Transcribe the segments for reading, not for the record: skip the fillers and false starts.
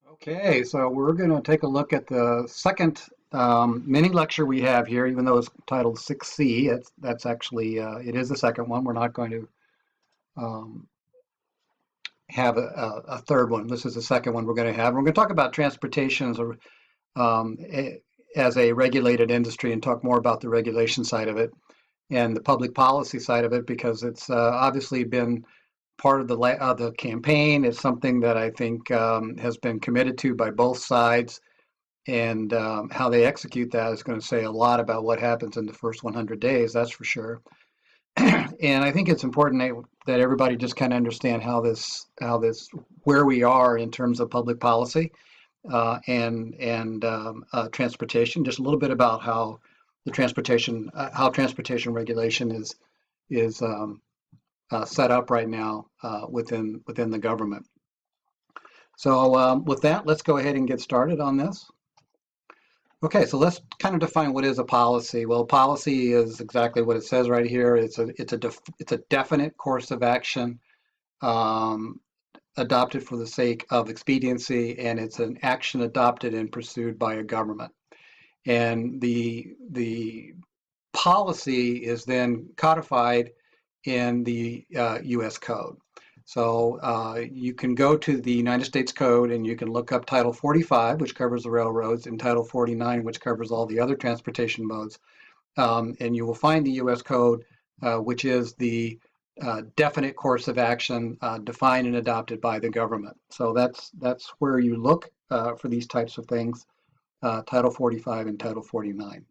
Okay, so we're going to take a look at the second mini lecture we have here, even though it's titled 6C. That's actually, it is the second one. We're not going to um, have a third one. This is the second one we're going to have. We're going to talk about transportation um, as a regulated industry and talk more about the regulation side of it and the public policy side of it because it's obviously been part of the campaign. It's something that I think has been committed to by both sides. And how they execute that is going to say a lot about what happens in the first 100 days, that's for sure. And I think it's important that everybody just kind of understand where we are in terms of public policy and transportation. Just a little bit about how transportation regulation is set up right now within the government. So with that, let's go ahead and get started on this. Okay, so let's kind of define what is a policy. Well, policy is exactly what it says right here. It's a definite course of action um, adopted for the sake of expediency, and it's an action adopted and pursued by a government. And the policy is then codified in the U.S. Code. So you can go to the United States Code and you can look up Title 45, which covers the railroads, and Title 49, which covers all the other transportation modes. And you will find the U.S. Code, which is the definite course of action defined and adopted by the government. So that's where you look for these types of things, Title 45 and Title 49.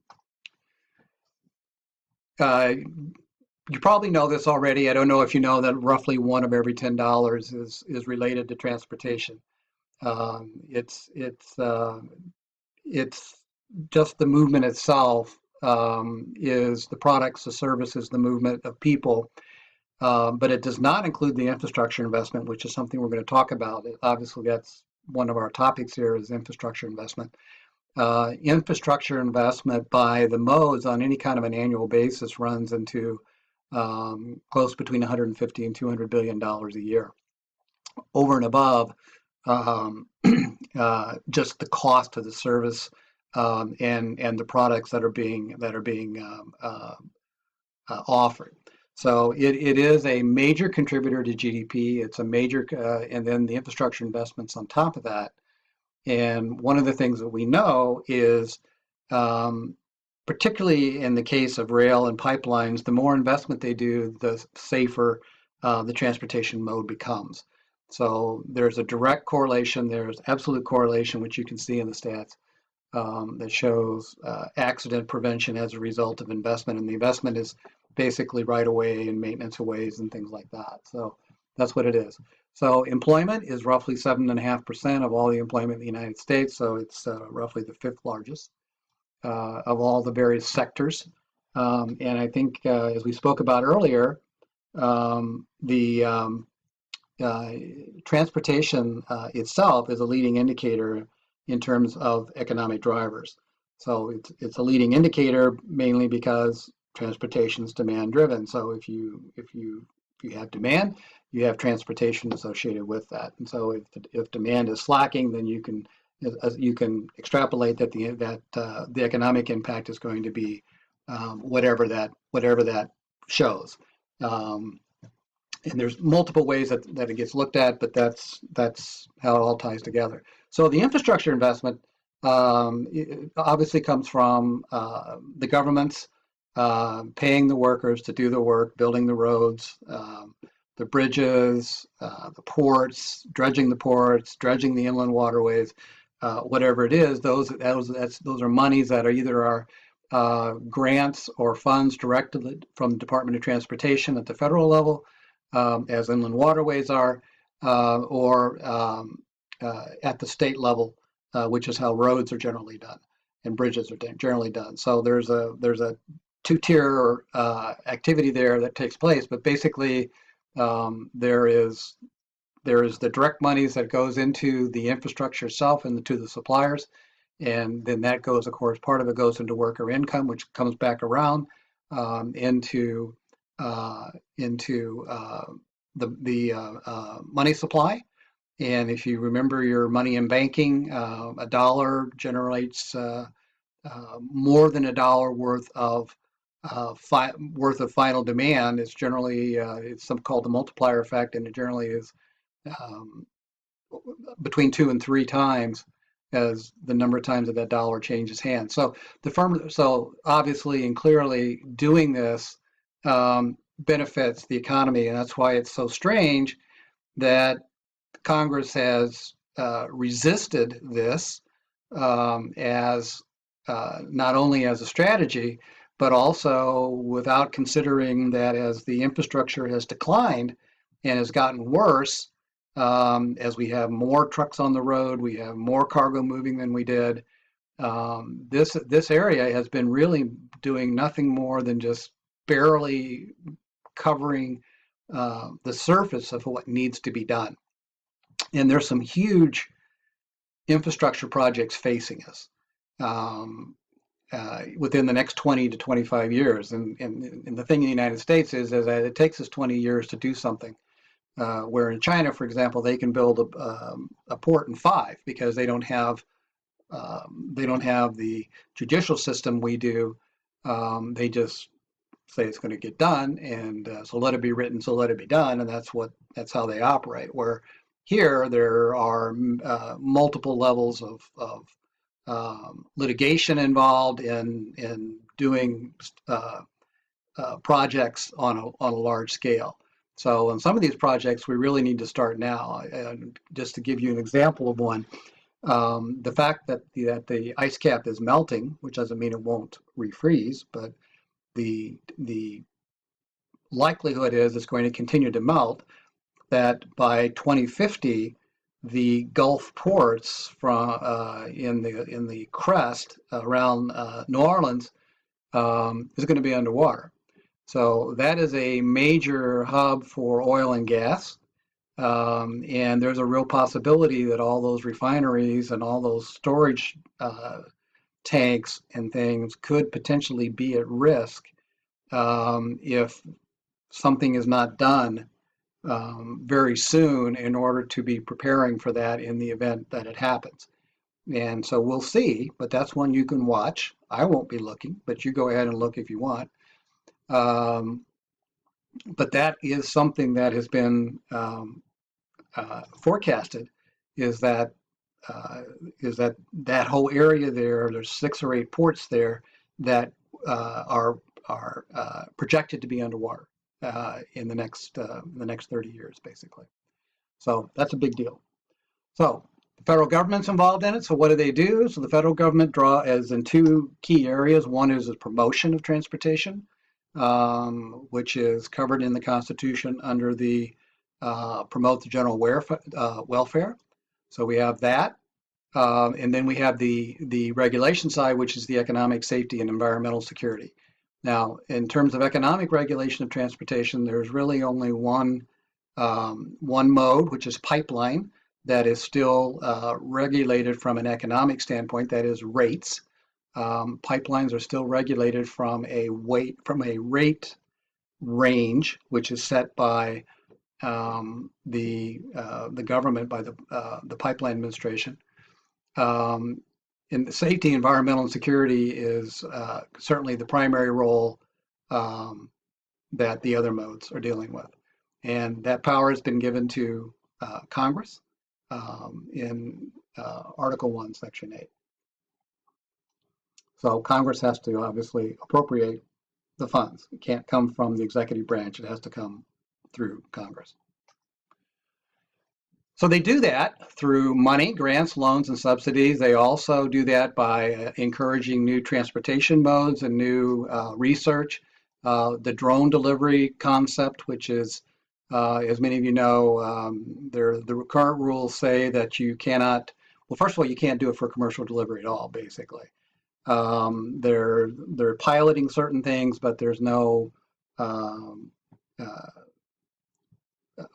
You probably know this already. I don't know if you know that roughly one of every $10 is related to transportation. Um, it's it's uh, it's just the movement itself is the products, the services, the movement of people, but it does not include the infrastructure investment, which is something we're going to talk about. Obviously, that's one of our topics here is infrastructure investment. Infrastructure investment by the modes on any kind of an annual basis runs into close between 150 and $200 billion a year, over and above um, just the cost of the service and the products that are being offered. So it is a major contributor to GDP. It's a major, and then the infrastructure investments on top of that. And one of the things that we know is, um, particularly in the case of rail and pipelines, the more investment they do, the safer the transportation mode becomes. So there's a direct correlation, there's absolute correlation, which you can see in the stats, that shows accident prevention as a result of investment. And the investment is basically right away and maintenance of ways and things like that. So that's what it is. So employment is roughly 7.5% of all the employment in the United States. So it's roughly the fifth largest of all the various sectors. And I think, as we spoke about earlier, the transportation itself is a leading indicator in terms of economic drivers. So it's a leading indicator mainly because transportation is demand driven. So if you have demand, you have transportation associated with that. And so if demand is slacking, then you can extrapolate that the economic impact is going to be whatever that shows. And there's multiple ways that it gets looked at, but that's how it all ties together. So the infrastructure investment obviously comes from the governments paying the workers to do the work, building the roads, the bridges, the ports, dredging the inland waterways, whatever it is. Those are monies that are either grants or funds directly from the Department of Transportation at the federal level, as inland waterways are, or at the state level, which is how roads are generally done and bridges are generally done. So there's a two-tier activity there that takes place, but basically there is the direct monies that goes into the infrastructure itself and to the suppliers, and then that goes, of course, part of it goes into worker income, which comes back around into the money supply, And if you remember your money in banking, a dollar generates more than a dollar worth of final demand. It's generally it's something called the multiplier effect, and it generally is um, between 2 and 3 times as the number of times that that dollar changes hands. So so obviously and clearly doing this benefits the economy, and that's why it's so strange that Congress has resisted this as not only as a strategy, but also without considering that as the infrastructure has declined and has gotten worse, as we have more trucks on the road, we have more cargo moving than we did. This area has been really doing nothing more than just barely covering the surface of what needs to be done. And there's some huge infrastructure projects facing us within the next 20 to 25 years. And the thing in the United States is that it takes us 20 years to do something. Where in China, for example, they can build a port in 5 because they don't have the judicial system we do. They just say it's going to get done, and so let it be written, so let it be done, and that's how they operate. Where here there are multiple levels of litigation involved in doing projects on a large scale. So on some of these projects, we really need to start now. And just to give you an example of one, the fact that the ice cap is melting, which doesn't mean it won't refreeze, but the likelihood is it's going to continue to melt, that by 2050, the Gulf ports in the crest around New Orleans is going to be underwater. So that is a major hub for oil and gas. And there's a real possibility that all those refineries and all those storage tanks and things could potentially be at risk if something is not done very soon in order to be preparing for that in the event that it happens. And so we'll see, but that's one you can watch. I won't be looking, but you go ahead and look if you want. But that is something that has been forecasted, is that that whole area there. There's 6 or 8 ports there that are projected to be underwater in the next 30 years, basically. So that's a big deal. So the federal government's involved in it. So what do? So the federal government is in 2 key areas. One is the promotion of transportation, which is covered in the Constitution under the promote the general welfare. So we have that. And then we have the regulation side, which is the economic safety and environmental security. Now, in terms of economic regulation of transportation, there's really only one mode, which is pipeline, that is still regulated from an economic standpoint, that is rates. Pipelines are still regulated from a rate range, which is set by the government, by the Pipeline Administration. And the safety, environmental, and security is certainly the primary role that the other modes are dealing with. And that power has been given to Congress in Article 1, Section 8. So Congress has to obviously appropriate the funds. It can't come from the executive branch. It has to come through Congress. So they do that through money, grants, loans, and subsidies. They also do that by encouraging new transportation modes and new research. The drone delivery concept, which is, as many of you know, the current rules say that you cannot, well, first of all, you can't do it for commercial delivery at all, basically. They're piloting certain things, but there's no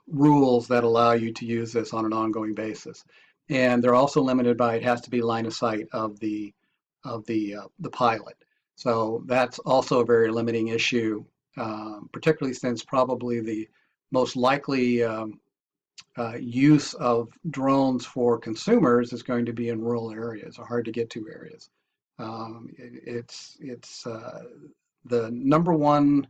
rules that allow you to use this on an ongoing basis. And they're also limited by, it has to be line of sight of the pilot. So that's also a very limiting issue, particularly since probably the most likely use of drones for consumers is going to be in rural areas or hard to get to areas. It's the number one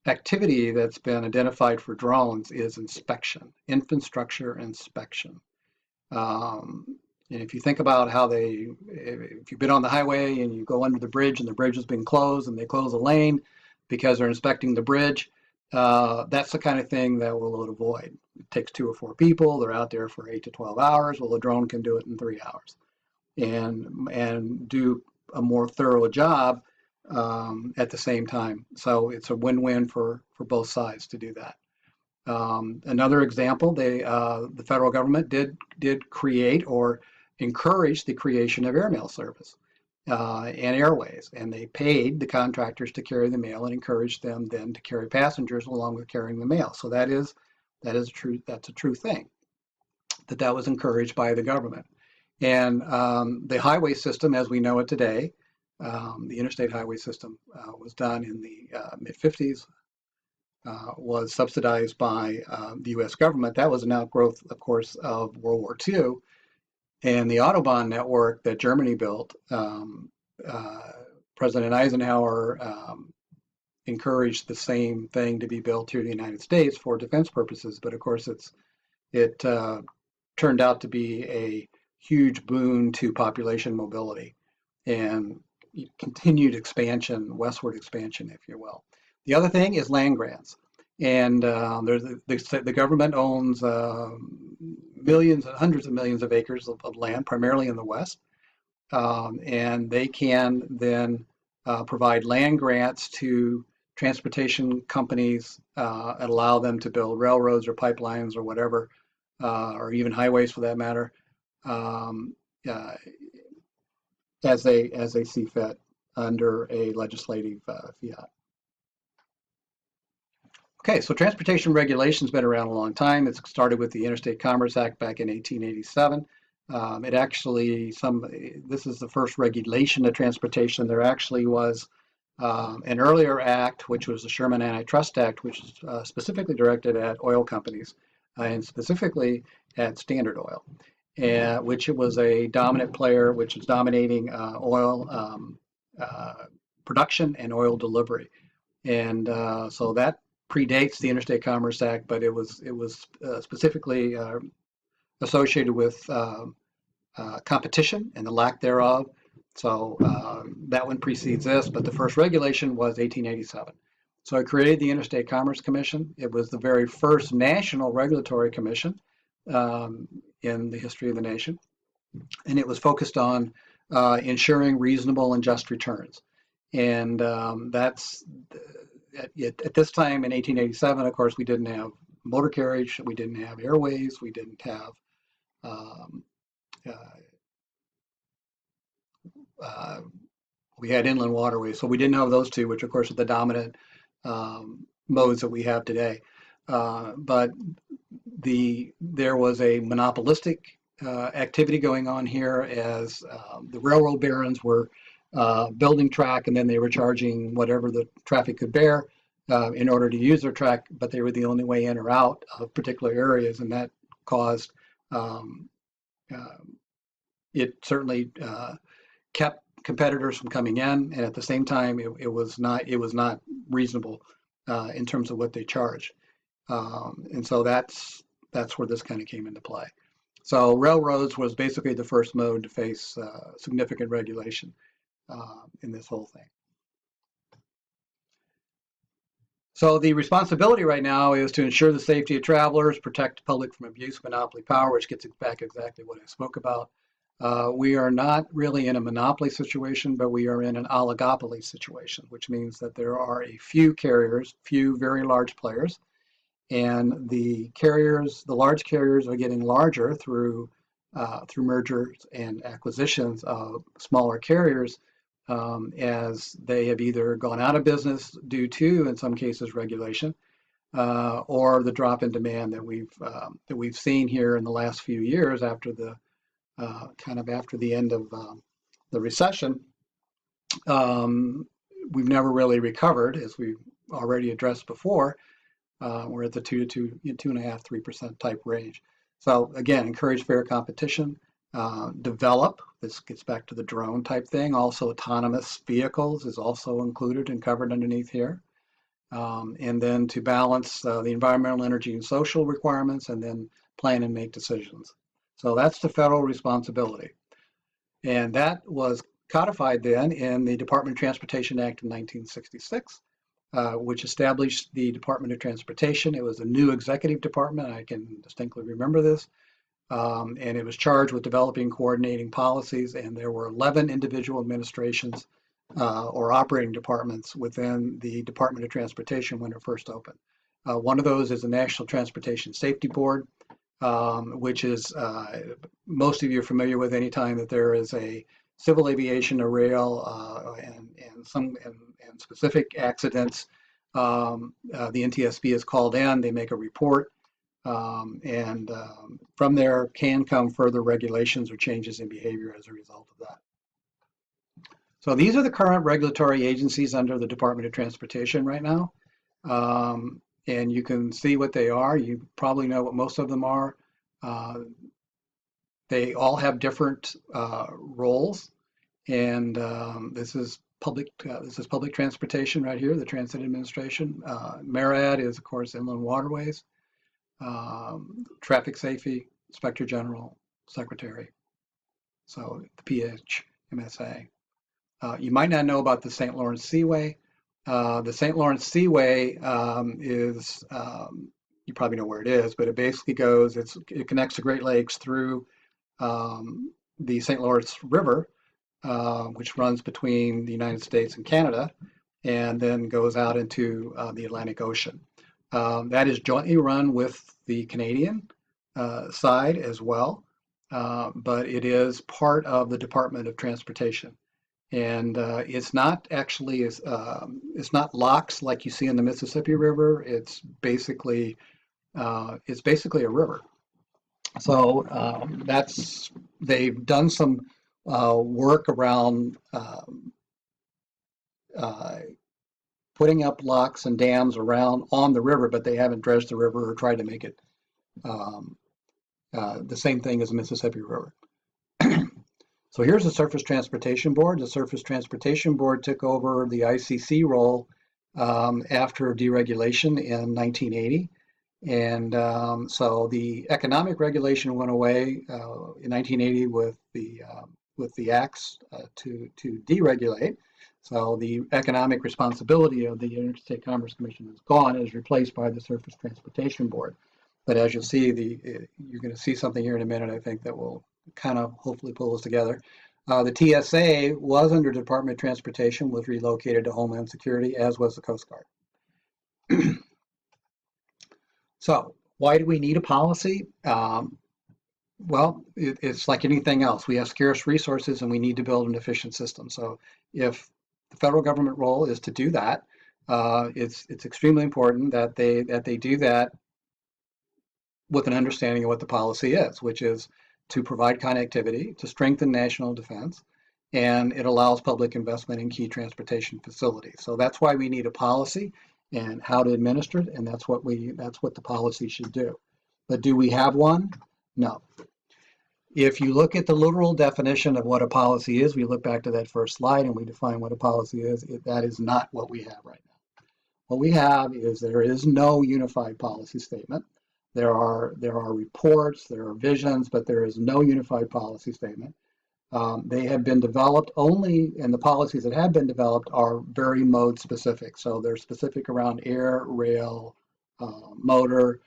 activity that's been identified for drones is inspection, infrastructure inspection. Um, and if you think about how if you've been on the highway and you go under the bridge and the bridge has been closed and they close a lane because they're inspecting the bridge, that's the kind of thing that we'll avoid. It takes 2 or 4 people. They're out there for 8 to 12 hours. Well, a drone can do it in 3 hours and do a more thorough job at the same time. So it's a win-win for both sides to do that. Another example, the federal government did create or encourage the creation of airmail service and airways, and they paid the contractors to carry the mail and encouraged them then to carry passengers along with carrying the mail. So that's a true thing that was encouraged by the government. And the highway system, as we know it today, the interstate highway system was done in the mid-50s. Was subsidized by the U.S. government. That was an outgrowth, of course, of World War II. And the Autobahn network that Germany built, President Eisenhower encouraged the same thing to be built here in the United States for defense purposes. But of course, it turned out to be a huge boon to population mobility and continued expansion, westward expansion, if you will. The other thing is land grants, and the government owns millions and hundreds of millions of acres of land, primarily in the West, and they can then provide land grants to transportation companies and allow them to build railroads or pipelines or whatever, or even highways for that matter, as they see fit under a legislative fiat. Okay, so transportation regulation's been around a long time. It started with the Interstate Commerce Act back in 1887. This is the first regulation of transportation. There actually was an earlier act, which was the Sherman Antitrust Act, which is specifically directed at oil companies and specifically at Standard Oil, which was a dominant player, which was dominating oil production and oil delivery. And so that predates the Interstate Commerce Act, but it was specifically associated with competition and the lack thereof. So that one precedes this, but the first regulation was 1887. So it created the Interstate Commerce Commission. It was the very first national regulatory commission in the history of the nation, and it was focused on ensuring reasonable and just returns. And that's at this time in 1887, of course, we didn't have motor carriage, we didn't have airways, we didn't have we had inland waterways, so we didn't have those two, which of course are the dominant modes that we have today. But there was a monopolistic activity going on here as the railroad barons were building track, and then they were charging whatever the traffic could bear in order to use their track, but they were the only way in or out of particular areas, and that caused it certainly kept competitors from coming in, and at the same time it was not reasonable in terms of what they charged, and so that's where this kind of came into play. So railroads was basically the first mode to face significant regulation in this whole thing. So the responsibility right now is to ensure the safety of travelers, protect the public from abuse of monopoly power, which gets back exactly what I spoke about. We are not really in a monopoly situation, but we are in an oligopoly situation, which means that there are a few carriers, few very large players, and the large carriers are getting larger through mergers and acquisitions of smaller carriers, as they have either gone out of business due to, in some cases, regulation, or the drop in demand that we've seen here in the last few years after the after the end of the recession. We've never really recovered, as we've already addressed before. We're at the 2.5%, 3% type range. So again, encourage fair competition. Develop. This gets back to the drone type thing. Also, autonomous vehicles is also included and covered underneath here. And then to balance the environmental, energy, and social requirements, and then plan and make decisions. So that's the federal responsibility. And that was codified then in the Department of Transportation Act of 1966, which established the Department of Transportation. It was a new executive department. I can distinctly remember this. And it was charged with developing and coordinating policies, and there were 11 individual administrations or operating departments within the Department of Transportation when it first opened. One of those is the National Transportation Safety Board, which is most of you are familiar with anytime that there is a civil aviation, a rail, and specific accidents. The NTSB is called in, they make a report, and from there can come further regulations or changes in behavior as a result of that. So these are the current regulatory agencies under the Department of Transportation right now. And you can see what they are. You probably know what most of them are. They all have different roles. And this is public transportation right here, the Transit Administration. MARAD is, of course, Inland Waterways. Traffic Safety, Inspector General, Secretary. So the PHMSA. You might not know about the St. Lawrence Seaway. The St. Lawrence Seaway is, you probably know where it is, but it basically goes, it connects the Great Lakes through the St. Lawrence River, which runs between the United States and Canada, and then goes out into the Atlantic Ocean. That is jointly run with the Canadian side as well, but it is part of the Department of Transportation. And it's not actually, it's not locks like you see in the Mississippi River. It's basically a river. So they've done some work around putting up locks and dams around on the river, but they haven't dredged the river or tried to make it the same thing as the Mississippi River. So here's the Surface Transportation Board. The Surface Transportation Board took over the ICC role after deregulation in 1980. And so the economic regulation went away in 1980 with the acts to deregulate. So the economic responsibility of the Interstate Commerce Commission is gone, and is replaced by the Surface Transportation Board. But as you'll see, you're going to see something here in a minute, I think, that will kind of hopefully pull us together. The TSA was under Department of Transportation, was relocated to Homeland Security, as was the Coast Guard. So why do we need a policy? Well, it's like anything else. We have scarce resources and we need to build an efficient system. So if the federal government role is to do that, it's extremely important that they do that with an understanding of what the policy is, which is to provide connectivity, to strengthen national defense, and it allows public investment in key transportation facilities. So that's why we need a policy and how to administer it, and that's what the policy should do. But do we have one? No. If you look at the literal definition of what a policy is, we look back to that first slide and we define what a policy is, that is not what we have right now. What we have is there is no unified policy statement. There are reports, there are visions, but there is no unified policy statement. They have been developed only, and the policies that have been developed are very mode specific. So they're specific around air, rail, motor,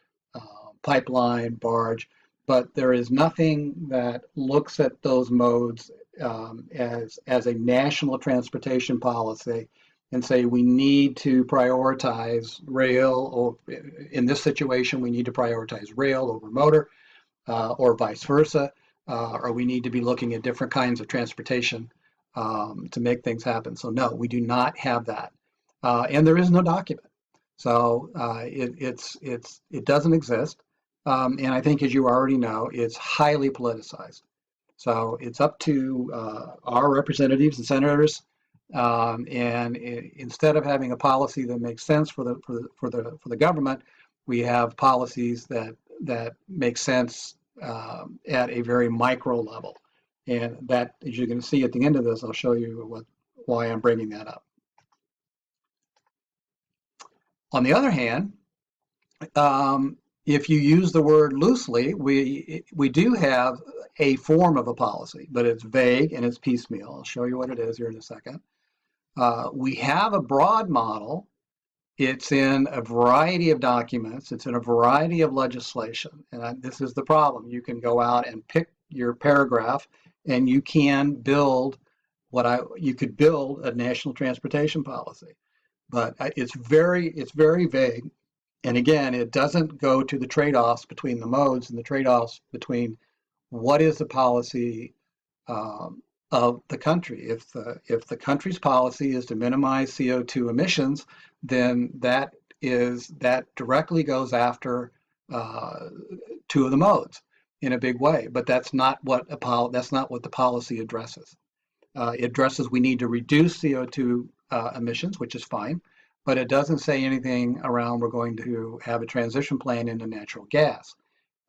pipeline, barge, but there is nothing that looks at those modes as a national transportation policy and say we need to prioritize rail, or in this situation we need to prioritize rail over motor, or vice versa, or we need to be looking at different kinds of transportation to make things happen. So no, we do not have that, and there is no document. So it doesn't exist, and I think, as you already know, it's highly politicized. So it's up to our representatives and senators. And instead of having a policy that makes sense for the government, We have policies that make sense at a very micro level. And that, as you're going to see at the end of this, I'll show you why I'm bringing that up. On the other hand, if you use the word loosely, we do have a form of a policy, but it's vague and it's piecemeal. I'll show you what it is here in a second. We have a broad model. It's in a variety of documents. It's in a variety of legislation. And this is the problem. You can go out and pick your paragraph, and you can build you could build a national transportation policy. But it's very vague. And again, it doesn't go to the trade-offs between the modes and the trade-offs between what is the policy of the country. If the country's policy is to minimize CO2 emissions, then that directly goes after two of the modes in a big way. But that's not what the policy addresses. It addresses we need to reduce CO2 emissions, which is fine, but it doesn't say anything around we're going to have a transition plan into natural gas,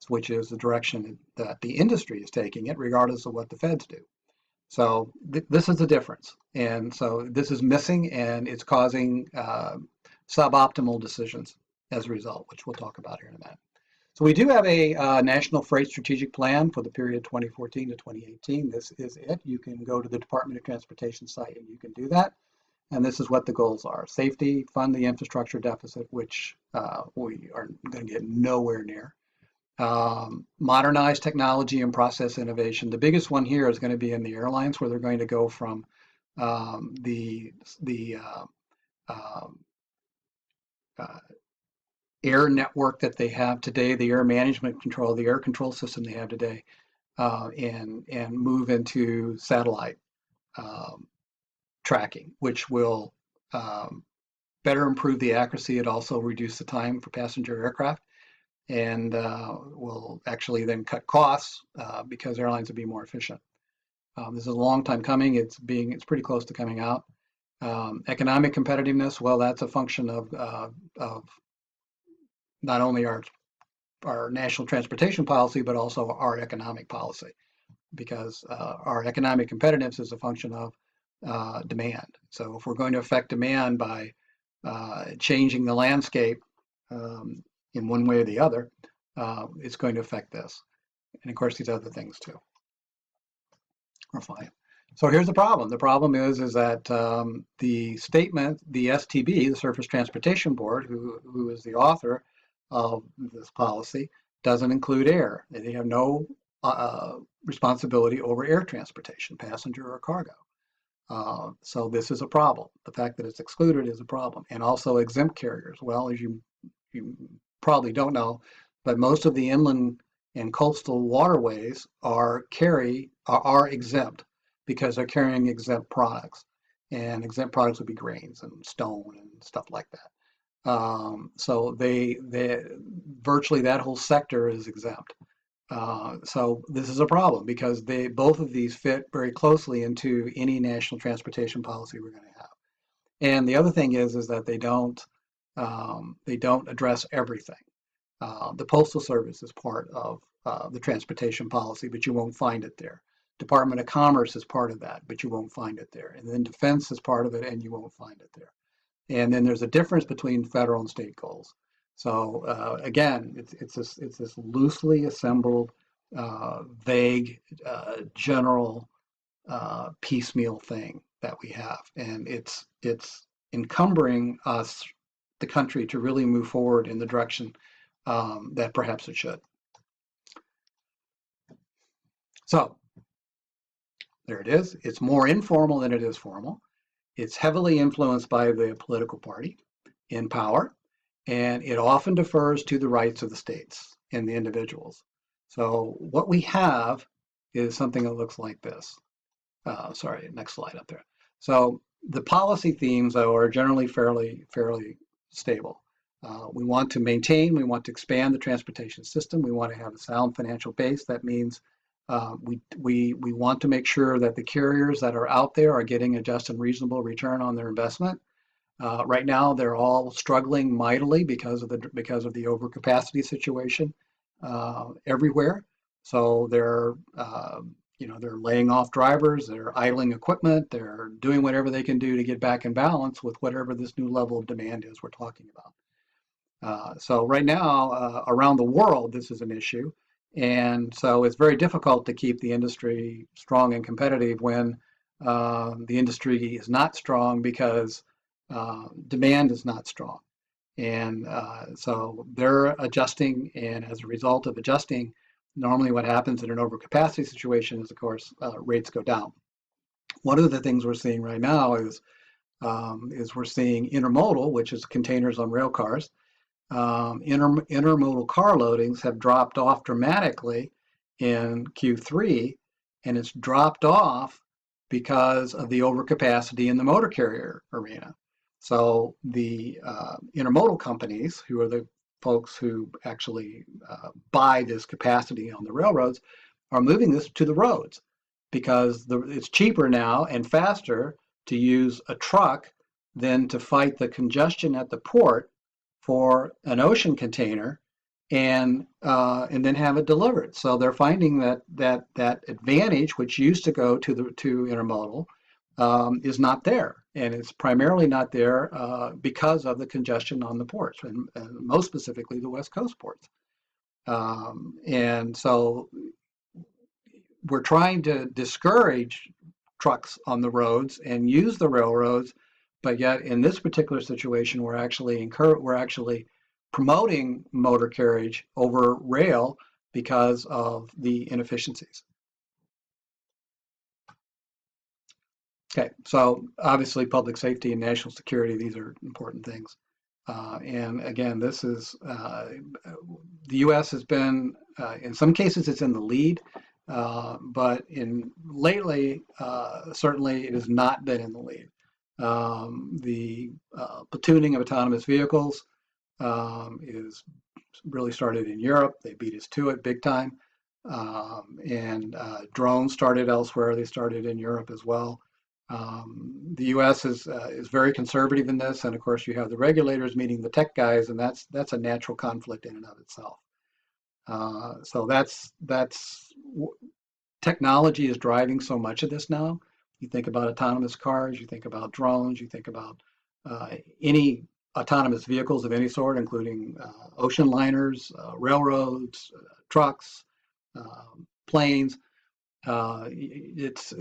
which is the direction that the industry is taking it, regardless of what the feds do. So this is the difference. And so this is missing, and it's causing suboptimal decisions as a result, which we'll talk about here in a minute. So we do have a National Freight Strategic Plan for the period 2014 to 2018. This is it. You can go to the Department of Transportation site and you can do that. And this is what the goals are. Safety, fund the infrastructure deficit, which we are going to get nowhere near. Modernize technology and process innovation. The biggest one here is going to be in the airlines, where they're going to go from the air network that they have today, the air management control, the air control system they have today, and move into satellite tracking, which will better improve the accuracy. It also reduce the time for passenger aircraft, and will actually then cut costs because airlines will be more efficient. This is a long time coming. It's pretty close to coming out. Economic competitiveness, well, that's a function of not only our national transportation policy, but also our economic policy, because our economic competitiveness is a function of demand. So if we're going to affect demand by changing the landscape in one way or the other, it's going to affect this. And of course, these other things too are fine. So here's the problem. The problem is that the statement, the STB, the Surface Transportation Board, who is the author of this policy, doesn't include air. They have no responsibility over air transportation, passenger or cargo. So this is a problem. The fact that it's excluded is a problem. And also exempt carriers. Well, as you probably don't know, but most of the inland and coastal waterways are exempt because they're carrying exempt products. And exempt products would be grains and stone and stuff like that. So they virtually that whole sector is exempt. So this is a problem because both of these fit very closely into any national transportation policy we're going to have. And the other thing is that they don't address everything. The Postal Service is part of the transportation policy, but you won't find it there. Department of Commerce is part of that, but you won't find it there. And then Defense is part of it, and you won't find it there. And then there's a difference between federal and state goals. So again, it's this loosely assembled, vague, general, piecemeal thing that we have, and it's encumbering the country, to really move forward in the direction that perhaps it should. So there it is. It's more informal than it is formal. It's heavily influenced by the political party in power, and it often defers to the rights of the states and the individuals. So what we have is something that looks like this. Sorry, next slide up there. So the policy themes, though, are generally fairly stable. We want to maintain, we want to expand the transportation system. We want to have a sound financial base. That means we want to make sure that the carriers that are out there are getting a just and reasonable return on their investment. Right now, they're all struggling mightily because of the overcapacity situation everywhere. So they're laying off drivers, they're idling equipment, they're doing whatever they can do to get back in balance with whatever this new level of demand is we're talking about. So right now, around the world, this is an issue. And so it's very difficult to keep the industry strong and competitive when the industry is not strong because demand is not strong. And so they're adjusting, and as a result of adjusting, normally what happens in an overcapacity situation is, of course, rates go down. One of the things we're seeing right now is we're seeing intermodal, which is containers on rail cars. Intermodal car loadings have dropped off dramatically in Q3, and it's dropped off because of the overcapacity in the motor carrier arena. So the intermodal companies, who are the folks who actually buy this capacity on the railroads, are moving this to the roads because it's cheaper now and faster to use a truck than to fight the congestion at the port for an ocean container and then have it delivered. So they're finding that advantage, which used to go to intermodal, is not there, and it's primarily not there because of the congestion on the ports, and most specifically the West Coast ports. And so we're trying to discourage trucks on the roads and use the railroads, but yet in this particular situation, we're actually promoting motor carriage over rail because of the inefficiencies. Okay, so obviously public safety and national security, these are important things. And again, this is, the U.S. has been, in some cases it's in the lead, but lately, certainly it has not been in the lead. The platooning of autonomous vehicles is really started in Europe. They beat us to it big time. And drones started elsewhere. They started in Europe as well. The U.S. is very conservative in this, and of course you have the regulators meeting the tech guys, and that's a natural conflict in and of itself. So technology is driving so much of this now. You think about autonomous cars, you think about drones, you think about any autonomous vehicles of any sort, including ocean liners, railroads, trucks, planes. It's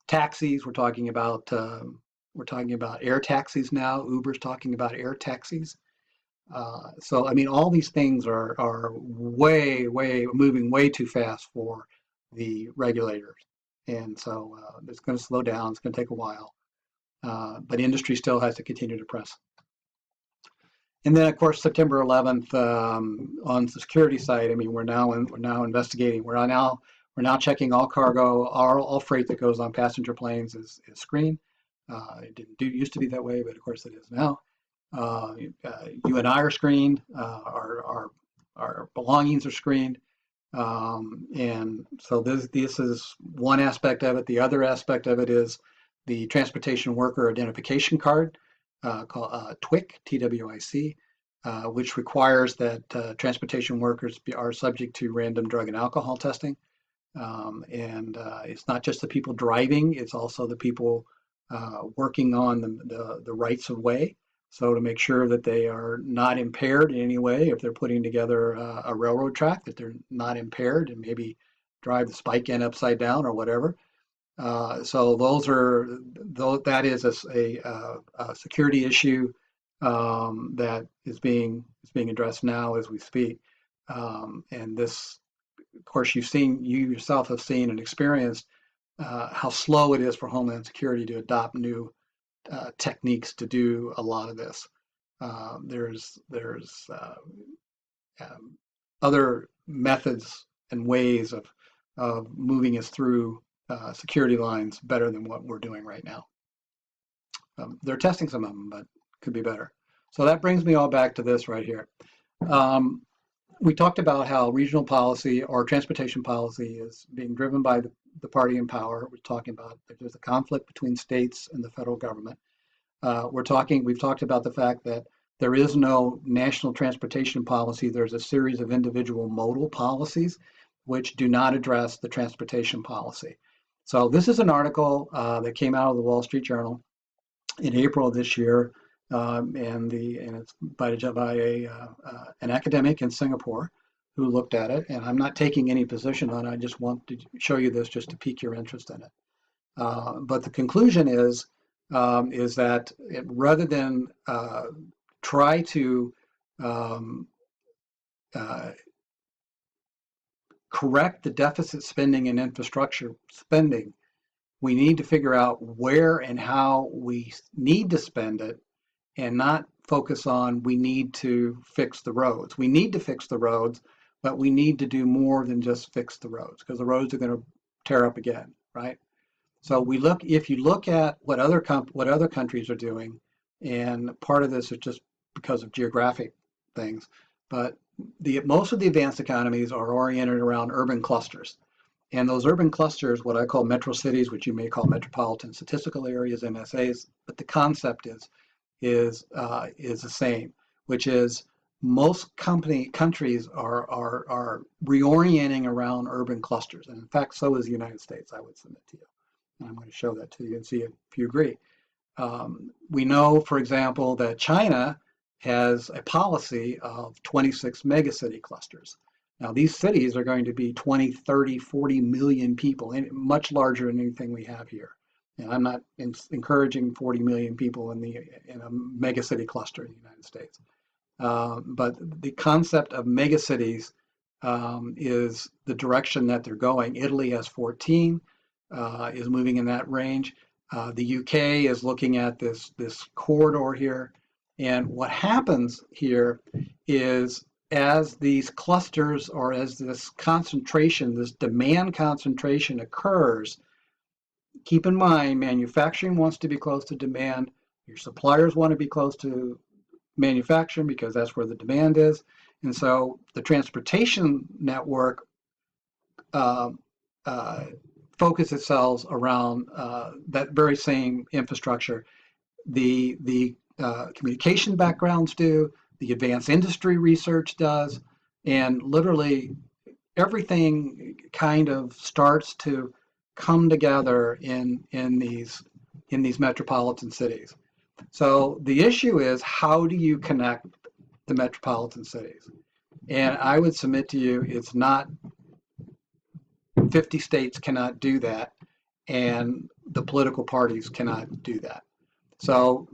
taxis. We're talking about air taxis now. Uber's talking about air taxis. So I mean, all these things are way moving way too fast for the regulators, and so it's going to slow down. It's going to take a while, but industry still has to continue to press. And then, of course, September 11th on the security side. I mean, we're now investigating. We're now checking all cargo, all freight that goes on passenger planes is screened. It didn't used to be that way, but of course it is now. You and I are screened. Our belongings are screened. And so this is one aspect of it. The other aspect of it is the Transportation Worker Identification Card, called TWIC, TWIC, which requires that transportation workers are subject to random drug and alcohol testing. And it's not just the people driving, it's also the people working on the rights of way. So to make sure that they are not impaired in any way, if they're putting together a railroad track, that they're not impaired and maybe drive the spike end upside down or whatever. So that is a security issue that is being addressed now as we speak. And this, of course, you yourself have seen and experienced how slow it is for Homeland Security to adopt new techniques to do a lot of this. There's other methods and ways of moving us through security lines better than what we're doing right now. They're testing some of them, but could be better. So that brings me all back to this right here. We talked about how regional policy or transportation policy is being driven by the party in power. We're talking about that there's a conflict between states and the federal government. We've talked about the fact that there is no national transportation policy. There's a series of individual modal policies which do not address the transportation policy. So this is an article that came out of the Wall Street Journal in April of this year, and it's by an academic in Singapore who looked at it. And I'm not taking any position on it. I just want to show you this just to pique your interest in it. But the conclusion is that rather than try to correct the deficit spending and infrastructure spending, we need to figure out where and how we need to spend it, and not focus on we need to fix the roads. We need to fix the roads, but we need to do more than just fix the roads, because the roads are going to tear up again, right? So if you look at what other countries are doing, and part of this is just because of geographic things, but most of the advanced economies are oriented around urban clusters. And those urban clusters, what I call metro cities, which you may call metropolitan statistical areas, MSAs, but the concept is the same, which is most countries are reorienting around urban clusters. And in fact, so is the United States, I would submit to you. And I'm going to show that to you and see if you agree. We know, for example, that China has a policy of 26 megacity clusters. Now, these cities are going to be 20, 30, 40 million people, and much larger than anything we have here. And I'm not encouraging 40 million people in a megacity cluster in the United States. But the concept of megacities is the direction that they're going. Italy has 14, is moving in that range. The UK is looking at this corridor here. And what happens here is, as these clusters, or as this concentration, this demand concentration occurs, keep in mind, manufacturing wants to be close to demand. Your suppliers want to be close to manufacturing because that's where the demand is. And so the transportation network focuses itself around that very same infrastructure. The communication backgrounds do, the advanced industry research does, and literally everything kind of starts to come together in these metropolitan cities. So the issue is, how do you connect the metropolitan cities? And I would submit to you, it's not 50 states cannot do that, and the political parties cannot do that. So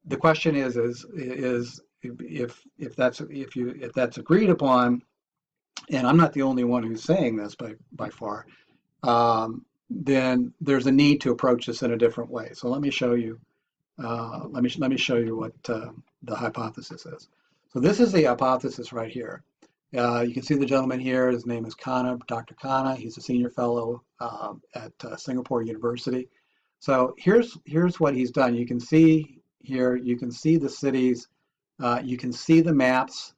the question is if that's agreed upon, and I'm not the only one who's saying this by far, then there's a need to approach this in a different way. So let me show you. Let me show you what the hypothesis is. So this is the hypothesis right here. You can see the gentleman here. His name is Khanna, Dr. Khanna. He's a senior fellow at Singapore University. So here's what he's done. You can see here. You can see the cities. You can see the maps,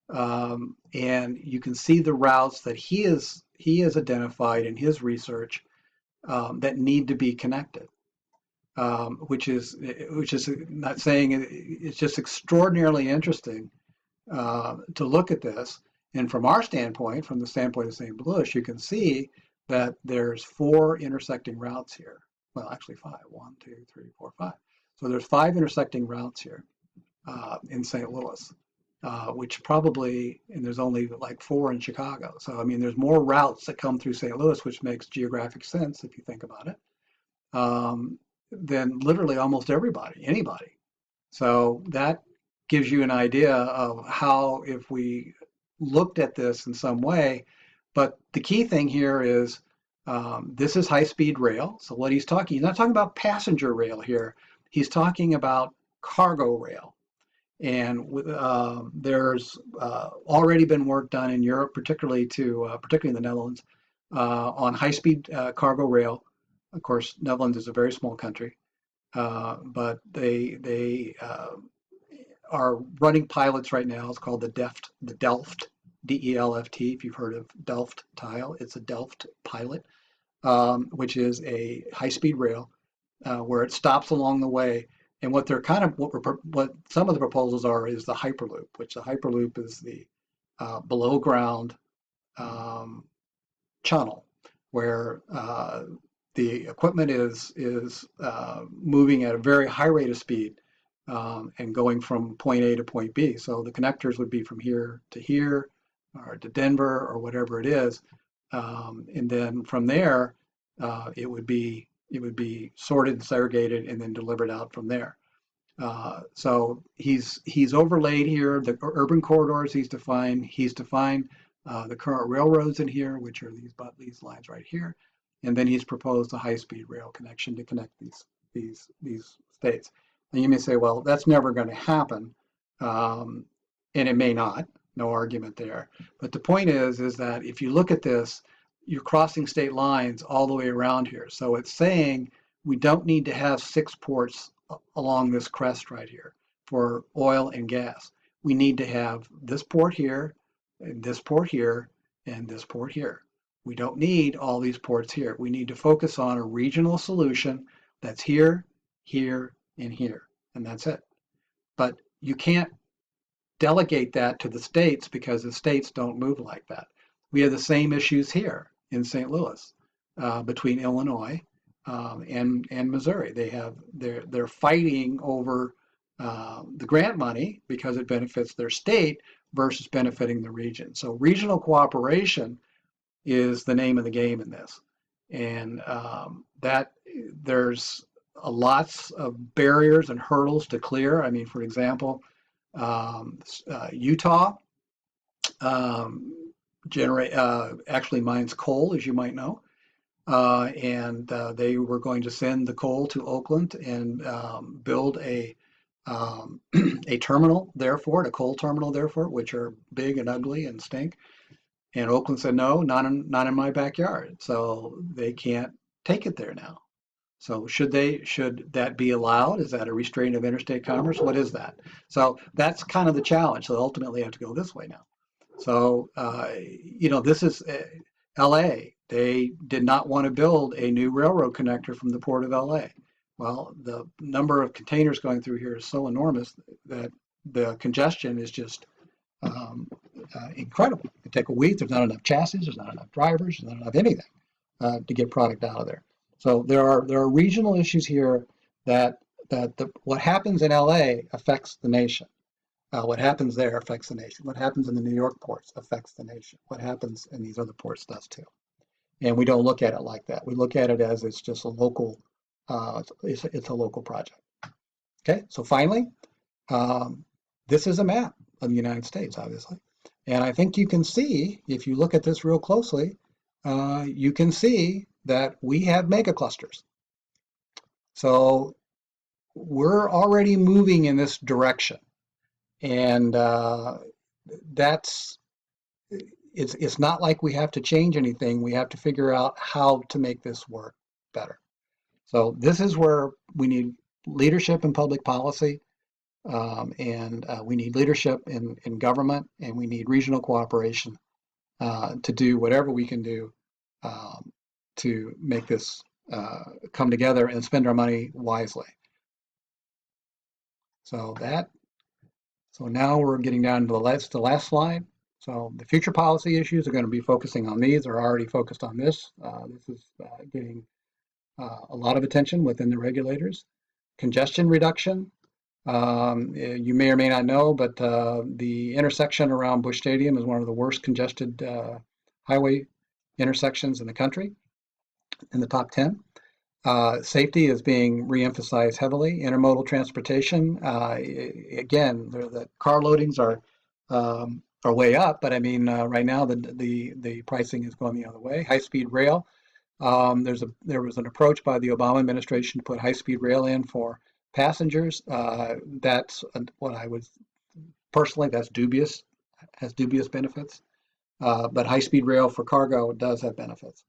and you can see the routes that he has identified in his research that need to be connected. Which is not saying it's just extraordinarily interesting to look at this. And from our standpoint, from the standpoint of St. Louis, you can see that there's 4 intersecting routes here. Well, actually 5. 1, 2, 3, 4, 5. So there's 5 intersecting routes here in St. Louis, which probably, and there's only like 4 in Chicago. So I mean, there's more routes that come through St. Louis, which makes geographic sense if you think about it. Than literally almost anybody. So that gives you an idea of how, if we looked at this in some way, but the key thing here is this is high-speed rail. So what he's not talking about passenger rail here. He's talking about cargo rail. And there's already been work done in Europe, particularly in the Netherlands, on high-speed cargo rail. Of course, Netherlands is a very small country, but they are running pilots right now. It's called the Delft, D-E-L-F-T. If you've heard of Delft tile, it's a Delft pilot, which is a high-speed rail. where it stops along the way. And what they're kind of what some of the proposals are is the Hyperloop, which the Hyperloop is the below ground um, tunnel where the equipment is moving at a very high rate of speed and going from point A to point B. So the connectors would be from here to here or to Denver or whatever it is, and then from there it would be sorted, segregated, and then delivered out from there. So he's overlaid here the urban corridors he's defined. He's defined the current railroads in here, which are these lines right here, and then he's proposed a high-speed rail connection to connect these states. And you may say, well, that's never going to happen, and it may not. No argument there. But the point is that if you look at this, you're crossing state lines all the way around here. So it's saying we don't need to have 6 ports along this crest right here for oil and gas. We need to have this port here, and this port here, and this port here. We don't need all these ports here. We need to focus on a regional solution that's here, here, and here, and that's it. But you can't delegate that to the states because the states don't move like that. We have the same issues here in St. Louis between Illinois and Missouri. They're fighting over the grant money because it benefits their state versus benefiting the region. So regional cooperation is the name of the game in this, and that there's lots of barriers and hurdles to clear. I mean, for example, Utah actually mines coal, as you might know. And they were going to send the coal to Oakland and build a a terminal there for it, a coal terminal there for it, which are big and ugly and stink. And Oakland said, no, not in my backyard. So they can't take it there now. So should that be allowed? Is that a restraint of interstate commerce? What is that? So that's kind of the challenge. So ultimately, you have to go this way now. So this is LA. They did not want to build a new railroad connector from the port of LA. Well, the number of containers going through here is so enormous that the congestion is just incredible. It take a week. There's not enough chassis. There's not enough drivers. There's not enough anything to get product out of there. So there are regional issues here that what happens in LA affects the nation. What happens there affects the nation. What happens in the New York ports affects the nation. What happens in these other ports does too. And we don't look at it like that. We look at it as it's just a local, it's a local project. Okay, so finally, this is a map of the United States, obviously. And I think you can see, if you look at this real closely, you can see that we have mega clusters. So we're already moving in this direction. And it's not like we have to change anything. We have to figure out how to make this work better. So this is where we need leadership in public policy, and we need leadership in government, and we need regional cooperation to do whatever we can do to make this come together and spend our money wisely. So now we're getting down to the last slide. So the future policy issues are going to be focusing on these, are already focused on this. This is getting a lot of attention within the regulators. Congestion reduction. You may or may not know, but the intersection around Busch Stadium is one of the worst congested highway intersections in the country, in the top 10. Safety is being re-emphasized heavily. Intermodal transportation, again, the car loadings are way up, but I mean, right now the pricing is going the other way. High-speed rail. There was an approach by the Obama administration to put high-speed rail in for passengers. That's what I would personally, that's dubious, has dubious benefits. But high-speed rail for cargo does have benefits.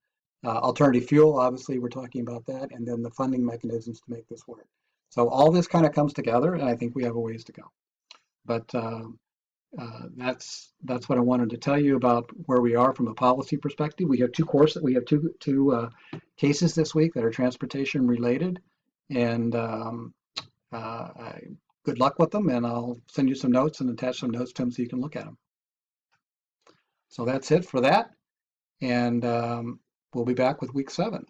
Alternative fuel, obviously, we're talking about that, and then the funding mechanisms to make this work. So all this kind of comes together, and I think we have a ways to go. But that's what I wanted to tell you about where we are from a policy perspective. We have two cases this week that are transportation related. And good luck with them, and I'll send you some notes and attach some notes to them so you can look at them. So that's it for that, and we'll be back with week 7.